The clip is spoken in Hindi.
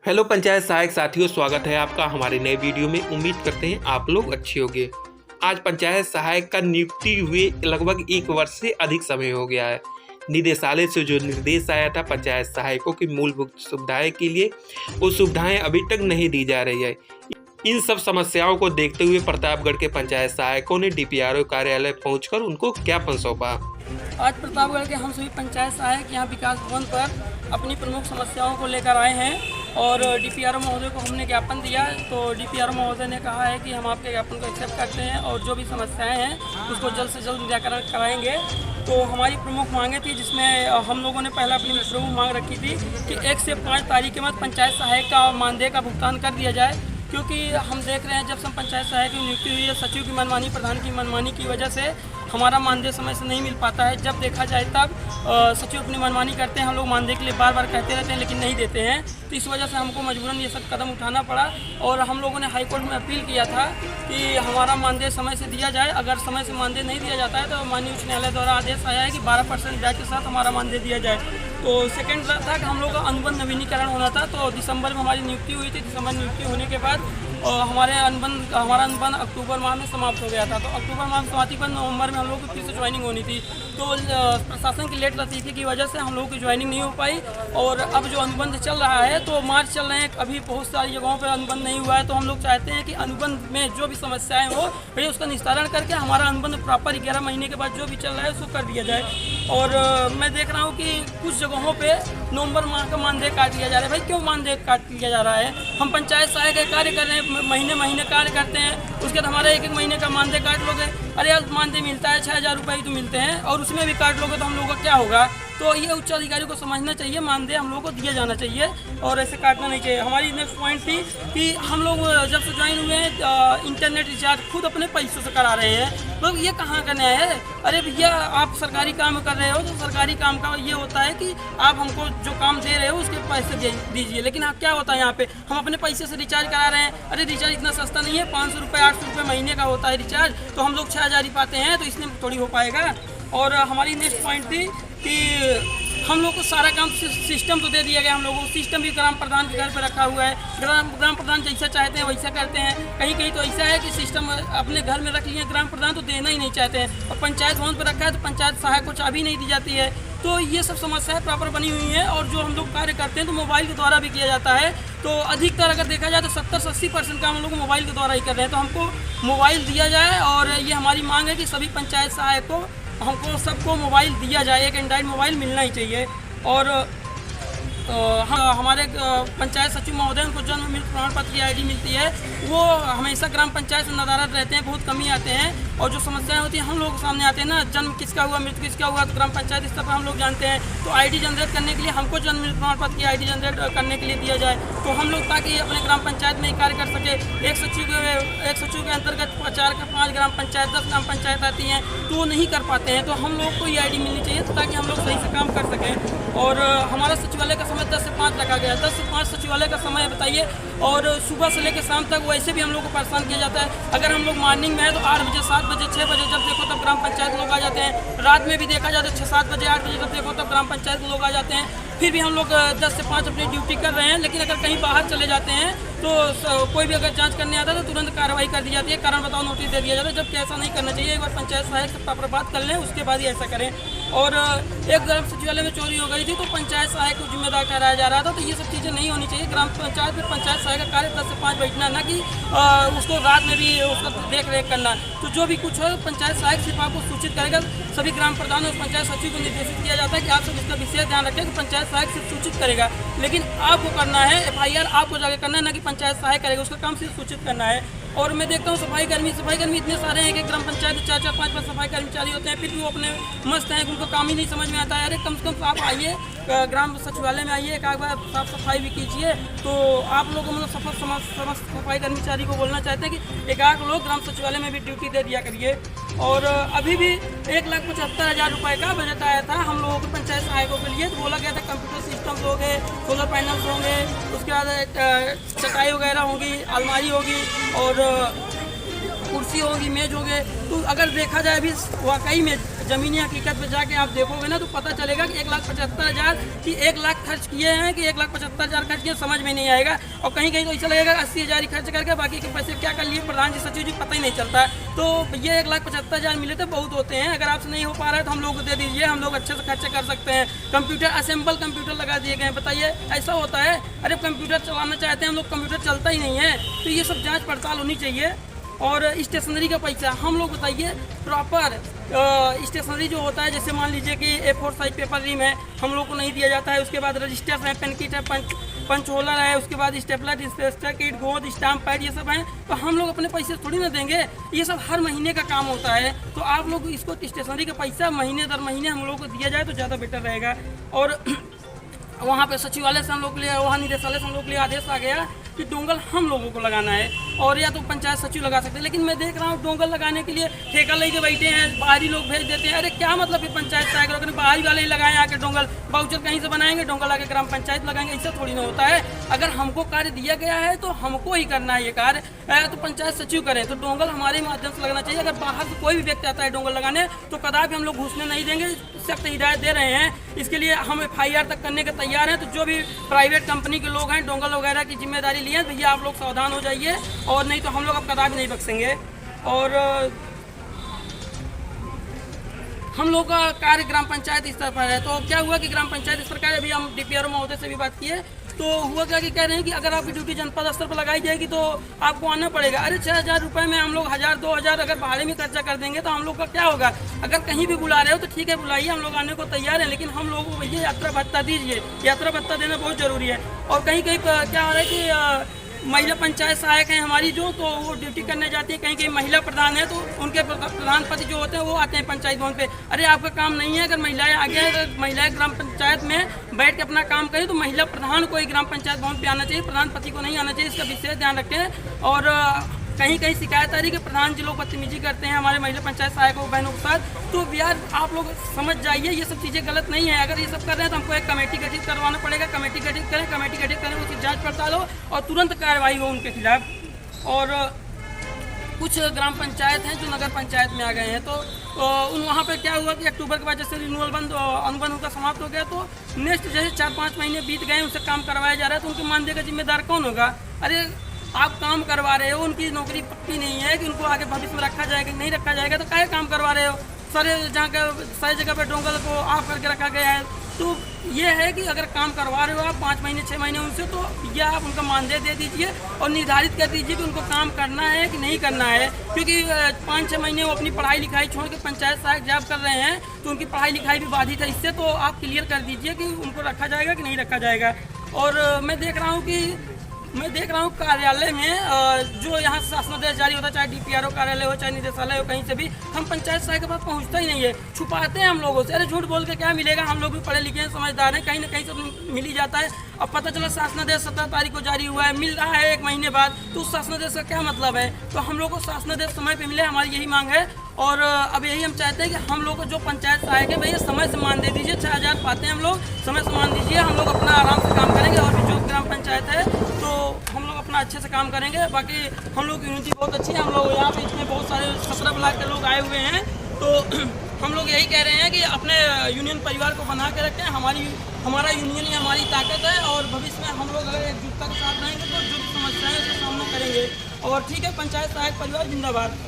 हेलो पंचायत सहायक साथियों, स्वागत है आपका हमारे नए वीडियो में। उम्मीद करते हैं आप लोग अच्छे होंगे। आज पंचायत सहायक का नियुक्ति हुए लगभग 1 वर्ष से अधिक समय हो गया है। निदेशालय से जो निर्देश आया था पंचायत सहायकों की मूलभूत सुविधाएं के लिए, वो सुविधाएं अभी तक नहीं दी जा रही है। इन सब समस्याओं को देखते हुए प्रतापगढ़ के पंचायत सहायकों ने डीपीआरओ कार्यालय पहुंचकर उनको ज्ञापन सौंपा। आज प्रतापगढ़ के हम सभी पंचायत सहायक यहाँ विकास भवन पर अपनी प्रमुख समस्याओं को लेकर आए हैं और डीपीआरओ महोदय को हमने ज्ञापन दिया। तो डीपीआरओ महोदय ने कहा है कि हम आपके ज्ञापन को एक्सेप्ट करते हैं और जो भी समस्याएं हैं उसको जल्द से जल्द निराकरण कराएंगे। तो हमारी प्रमुख मांगें थी, जिसमें हम लोगों ने पहला अपनी प्रमुख मांग रखी थी कि 1 से 5 तारीख के बाद पंचायत सहायक का मानदेय का भुगतान कर दिया जाए, क्योंकि हम देख रहे हैं जब से पंचायत सहायक की नियुक्ति हुई है, सचिव की मनमानी, प्रधान की मनमानी की वजह से हमारा मानदेय समय से नहीं मिल पाता है। जब देखा जाए तब सचिव अपनी मनमानी करते हैं, हम लोग मानदेय के लिए बार बार कहते रहते हैं लेकिन नहीं देते हैं। तो इस वजह से हमको मजबूरन ये सब कदम उठाना पड़ा और हम लोगों ने हाईकोर्ट में अपील किया था कि हमारा मानदेय समय से दिया जाए। अगर समय से मानदेय नहीं दिया जाता है तो माननीय उच्च न्यायालय द्वारा आदेश आया है कि 12% ब्याज के साथ हमारा मानदेय दिया जाए। तो सेकेंड था कि हम लोग का अनुबंध नवीनीकरण होना था। तो दिसंबर में हमारी नियुक्ति हुई थी। दिसंबर में नियुक्ति होने के बाद हमारा अनुबंध अक्टूबर माह में समाप्त हो गया था। तो अक्टूबर माह में समाप्ति पर नवंबर में हम लोग की फिर से ज्वाइनिंग होनी थी। तो प्रशासन की लेट रसीदी की वजह से हम लोगों की ज्वाइनिंग नहीं हो पाई और अब जो अनुबंध चल रहा है तो मार्च चल रहे हैं, अभी बहुत सारी जगहों पर अनुबंध नहीं हुआ है। तो हम लोग चाहते हैं कि अनुबंध में जो भी समस्याएं हो भैया उसका निस्तारण करके हमारा अनुबंध प्रॉपर 11 महीने के बाद जो भी चल रहा है उसको कर दिया जाए। और मैं देख रहा हूँ कि कुछ जगहों पे नवंबर माह का मानदेय काट लिया जा रहा है। भाई क्यों मानदेय काट लिया जा रहा है? हम पंचायत सहायक कार्य कर रहे हैं, महीने कार्य करते हैं, उसके बाद हमारा 1 महीने का मानदेय काट लोगे। अरे यार मानदेय मिलता है 6000 रुपये ही तो मिलते हैं और उसमें भी काट लोगे तो हम लोगों का क्या होगा? तो ये उच्च अधिकारी को समझना चाहिए, मानदेय हम लोग को दिया जाना चाहिए और ऐसे काटना नहीं चाहिए। हमारी नेक्स्ट पॉइंट थी कि हम लोग जब से ज्वाइन हुए हैं इंटरनेट रिचार्ज खुद अपने पैसों से करा रहे हैं। तो ये कहाँ का न्याय है? अरे भैया आप सरकारी काम कर रहे हो तो सरकारी काम का ये होता है कि आप हमको जो काम दे रहे हो उसके पैसे दीजिए, लेकिन आप क्या होता है यहाँ पे हम अपने पैसे से रिचार्ज करा रहे हैं। अरे रिचार्ज इतना सस्ता नहीं है, 500 रुपये 800 रुपये महीने का होता है रिचार्ज, तो हम लोग 6000 ही पाते हैं, तो इसमें थोड़ी हो पाएगा। और हमारी नेक्स्ट पॉइंट थी कि हम लोग को सारा काम सिस्टम तो दे दिया गया, हम लोगों को सिस्टम भी ग्राम प्रधान के घर पे रखा हुआ है। ग्राम प्रधान जैसा चाहते हैं वैसा करते हैं। कहीं कहीं तो ऐसा है कि सिस्टम अपने घर में रख लिए ग्राम प्रधान तो देना ही नहीं चाहते हैं, और पंचायत भवन पर रखा है तो पंचायत सहायक को चाबी नहीं दी जाती है। तो ये सब समस्याएं प्रॉपर बनी हुई हैं और जो हम लोग कार्य करते हैं तो मोबाइल के द्वारा भी किया जाता है। तो अधिकतर अगर देखा जाए तो 70 से 80% काम हम लोग मोबाइल के द्वारा ही कर रहे हैं। तो हमको मोबाइल दिया जाए और ये हमारी मांग है कि सभी पंचायत सहायक को हमको सबको मोबाइल दिया जाए, एक एंड्रॉइड मोबाइल मिलना ही चाहिए। और हमारे पंचायत सचिव महोदय को जन्म मृत्यु प्रमाण पत्र की ID मिलती है, वो हमेशा ग्राम पंचायत से नदारद रहते हैं, बहुत कमी आते हैं और जो समस्याएं होती हैं हम लोग के सामने आते हैं ना, जन्म किसका हुआ मृत्यु किसका हुआ तो ग्राम पंचायत स्तर पर हम लोग जानते हैं। तो ID जनरेट करने के लिए हमको जन्म मृत्यु प्रमाण पत्र की ID जनरेट करने के लिए दिया जाए, तो हम लोग ताकि अपने ग्राम पंचायत में ही कार्य कर सके। एक सचिव के अंतर्गत 4 के 5 ग्राम पंचायत 10 ग्राम पंचायत आती हैं तो वो नहीं कर पाते हैं। तो हम लोग को ये ID मिलनी चाहिए ताकि हम लोग सही से काम कर सकें। और हमारा सचिवालय का समय 10 से 5 रखा गया, 10 से 5 सचिवालय का समय बताइए। और सुबह से लेकर शाम तक वैसे भी हम लोग को परेशान किया जाता है। अगर हम लोग मॉर्निंग में है तो 8 बजे 7 बजे 6 बजे जब देखो तब ग्राम पंचायत लोग आ जाते हैं। रात में भी देखा जाए तो 6-7 बजे 8 बजे जब देखो तब ग्राम पंचायत लोग आ जाते हैं। फिर भी हम लोग 10 से 5 अपनी ड्यूटी कर रहे हैं, लेकिन अगर कहीं बाहर चले जाते हैं तो कोई भी अगर जांच करने आता है तो तुरंत कार्रवाई कर दी जाती है, कारण बताओ नोटिस दे दिया जाता है, जबकि ऐसा नहीं करना चाहिए। एक बार पंचायत सहायक से प्रॉपर बात कर लें उसके बाद ही ऐसा करें। और एक ग्राम सचिवालय में चोरी हो गई थी तो पंचायत सहायक को जिम्मेदार ठहराया जा रहा था। तो ये सब चीज़ें नहीं होनी चाहिए। ग्राम पंचायत में पंचायत सहायक का कार्य 10 से 5 बैठना, ना कि उसको रात में भी उसका देख रेख करना। तो जो भी कुछ हो पंचायत सहायक सिर्फ आपको सूचित करेगा। सभी ग्राम प्रधान और पंचायत सचिव को निर्देशित किया जाता है कि आप सब इसका विशेष ध्यान रखें कि पंचायत सहायक सिर्फ सूचित करेगा, लेकिन आपको करना है FIR आपको जाके करना है, ना कि पंचायत सहायक करेगा। उसका काम सिर्फ सूचित करना है। और मैं देखता हूँ सफाई कर्मी इतने सारे हैं कि ग्राम पंचायत 4-4 5-5 सफाई कर्मचारी होते हैं, फिर भी वो अपने मस्त हैं, उनको काम ही नहीं समझ में आता है। अरे कम से कम आप आइए ग्राम सचिवालय में आइए, एक बार साफ सफाई भी कीजिए। तो आप लोगों मतलब समस्त सफाई कर्मचारी को बोलना चाहते हैं कि एक आध लोग ग्राम सचिवालय में भी ड्यूटी दे दिया करिए। और अभी भी 1,75,000 रुपये का बजट आया था हम लोगों के पंचायत सहायकों के लिए। तो बोला गया था कंप्यूटर सिस्टम होंगे, सोलर पैनल्स होंगे, उसके बाद चटाई वगैरह होगी, अलमारी होगी और कुर्सी होगी, मेज होंगे। तो अगर देखा जाए अभी वाकई में ज़मीनी हकीकत पे जाके आप देखोगे ना तो पता चलेगा कि 1,75,000 कि 1 लाख खर्च किए हैं कि 1,75,000 खर्च किए, समझ में नहीं आएगा। और कहीं कहीं तो ऐसा लगेगा 80,000 ही खर्च करके बाकी के पैसे क्या कर लिए प्रधान जी सचिव जी पता ही नहीं चलता है। तो ये 1,75,000 मिले तो बहुत होते हैं, अगर आपसे नहीं हो पा रहा है तो हम लोग को दे दीजिए, हम लोग अच्छे से खर्चे कर सकते हैं। कंप्यूटर असेंबल कंप्यूटर लगा दिए गए हैं, बताइए ऐसा होता है? अरे कंप्यूटर चलाना चाहते हैं हम लोग, कंप्यूटर चलता ही नहीं है। तो ये सब जांच पड़ताल होनी चाहिए। और स्टेशनरी का पैसा हम लोग बताइए प्रॉपर स्टेशनरी जो होता है, जैसे मान लीजिए कि A4 साइज पेपर रिम है हम लोग को नहीं दिया जाता है, उसके बाद रजिस्टर है, पेन किट है, पंच होल्डर है, उसके बाद स्टेपलर, डिस्पेंसर किट, गोंद, स्टाम्प पैड, ये सब हैं। तो हम लोग अपने पैसे थोड़ी ना देंगे, ये सब हर महीने का काम होता है। तो आप लोग इसको स्टेशनरी का पैसा महीने दर महीने हम लोग को दिया जाए तो ज़्यादा बेटर रहेगा। और वहाँ पे सचिवालय से हम लोग के लिए, वहाँ निदेशालय से हम लोग के लिए आदेश आ गया कि डोंगल हम लोगों को लगाना है, और या तो पंचायत सचिव लगा सकते हैं। लेकिन मैं देख रहा हूँ डोंगल लगाने के लिए ठेका लेके बैठे हैं, बाहरी लोग भेज देते हैं। अरे क्या मतलब फिर पंचायत सहायक लोग बाहरी वाले ही लगाएं आके डोंगल, बाउचर कहीं से बनाएंगे, डोंगल आके ग्राम पंचायत लगाएंगे, ऐसा थोड़ी ना होता है। अगर हमको कार्य दिया गया है तो हमको ही करना है ये कार्य, तो पंचायत सचिव करें, तो डोंगल हमारे माध्यम से लगना चाहिए। अगर बाहर से कोई भी व्यक्ति आता है डोंगल लगाने तो कदापि हम लोग घुसने नहीं देंगे, सख्त हिदायत दे रहे हैं। इसके लिए हम FIR तक करने के तैयार हैं। तो जो भी प्राइवेट कंपनी के लोग हैं डोंगल वगैरह की जिम्मेदारी लिए हैं, भैया आप लोग सावधान हो जाइए, और नहीं तो हम लोग अब कदापि नहीं बख्शेंगे। और हम लोग का कार्य ग्राम पंचायत स्तर पर है। तो क्या हुआ कि ग्राम पंचायत स्तर का अभी हम DPRO महोदय से भी बात किए, तो हुआ क्या कि कह रहे हैं कि अगर आपकी ड्यूटी जनपद स्तर पर लगाई जाएगी तो आपको आना पड़ेगा। अरे 6,000 रुपये में हम लोग 1,000-2,000 अगर भाड़े में खर्चा कर देंगे तो हम लोग का क्या होगा? अगर कहीं भी बुला रहे हो तो ठीक है बुलाइए, हम लोग आने को तैयार हैं, लेकिन हम लोगों को भैया यात्रा भत्ता दीजिए, यात्रा भत्ता देना बहुत ज़रूरी है। और कहीं कहीं क्या हो रहा है कि महिला पंचायत सहायक हैं हमारी जो, तो वो ड्यूटी करने जाती है, कहीं कहीं महिला प्रधान है तो उनके प्रधान पति जो होते हैं वो आते हैं पंचायत भवन पे। अरे आपका काम नहीं है, अगर महिलाएं आगे हैं तो महिलाएं ग्राम पंचायत में बैठ के अपना काम करें, तो महिला प्रधान को ही ग्राम पंचायत भवन पे आना चाहिए, प्रधान पति को नहीं आना चाहिए। इसका विशेष ध्यान रखें। और कहीं कहीं शिकायत आ रही है कि प्रधान जी लोग बदतमीजी करते हैं हमारे महिला पंचायत सहायकों बहनों के साथ, तो यार आप लोग समझ जाइए ये सब चीज़ें गलत नहीं है। अगर ये सब कर रहे हैं तो हमको एक कमेटी गठित करवाना पड़ेगा, कमेटी गठित करें, उसकी जांच पड़ताल हो और तुरंत कार्रवाई हो उनके खिलाफ। और कुछ ग्राम पंचायत हैं जो नगर पंचायत में आ गए हैं, तो वहाँ पे क्या हुआ कि अक्टूबर के बाद जैसे रिन्यूअल अनुबंध उनका समाप्त हो गया, तो नेक्स्ट जैसे 4-5 महीने बीत गए, उनसे काम करवाया जा रहा है, तो उनके मानदेय का जिम्मेदार कौन होगा? अरे आप काम करवा रहे हो, उनकी नौकरी पक्की नहीं है कि उनको आगे भविष्य में रखा जाएगा नहीं रखा जाएगा, तो काहे काम करवा रहे हो? सारी जगह पे डोंगल को ऑफ करके रखा गया है। तो ये है कि अगर काम करवा रहे हो आप 5 महीने 6 महीने उनसे, तो ये आप उनका मानदेय दे दीजिए और निर्धारित कर दीजिए कि उनको काम करना है कि नहीं करना है। क्योंकि 5-6 महीने वो अपनी पढ़ाई लिखाई छोड़ के पंचायत सहायक जॉब कर रहे हैं, तो उनकी पढ़ाई लिखाई भी बाधित है इससे। तो आप क्लियर कर दीजिए कि उनको रखा जाएगा कि नहीं रखा जाएगा। और मैं देख रहा हूँ कार्यालय में जो यहाँ शासनादेश जारी होता है, चाहे DPRO कार्यालय हो चाहे निदेशालय हो, कहीं से भी हम पंचायत सहायक के पास पहुँचता ही नहीं है, छुपाते हैं हम लोगों से। अरे झूठ बोल के क्या मिलेगा? हम लोग भी पढ़े लिखे हैं, समझदार हैं, कहीं ना कहीं से मिल ही जाता है। अब पता चला शासनादेश 17 तारीख को जारी हुआ है, मिल रहा है 1 महीने बाद, तो उस शासनादेश का क्या मतलब है? तो हम लोग को शासनादेश समय पर मिले, हमारी यही मांग है। और अब यही हम चाहते हैं कि हम लोग को जो पंचायत सहायक है भैया समय से मान दे दीजिए, 6,000 पाते हैं हम लोग, समय से मान दीजिए, हम लोग अपना आराम से काम करेंगे। और भी जो ग्राम पंचायत है तो हम लोग अपना अच्छे से काम करेंगे। बाकी हम लोग की यूनिटी बहुत अच्छी है, हम लोग यहाँ पे इसमें बहुत सारे 17 ब्लॉक के लोग आए हुए हैं, तो हम लोग यही कह रहे हैं कि अपने यूनियन परिवार को बना के रखें। हमारा यूनियन ही हमारी ताकत है, और भविष्य में हम लोग अगर एकजुटता के साथ रहेंगे तो जो भी समस्याएं उसका सामना करेंगे। और ठीक है, पंचायत सहायक परिवार जिंदाबाद।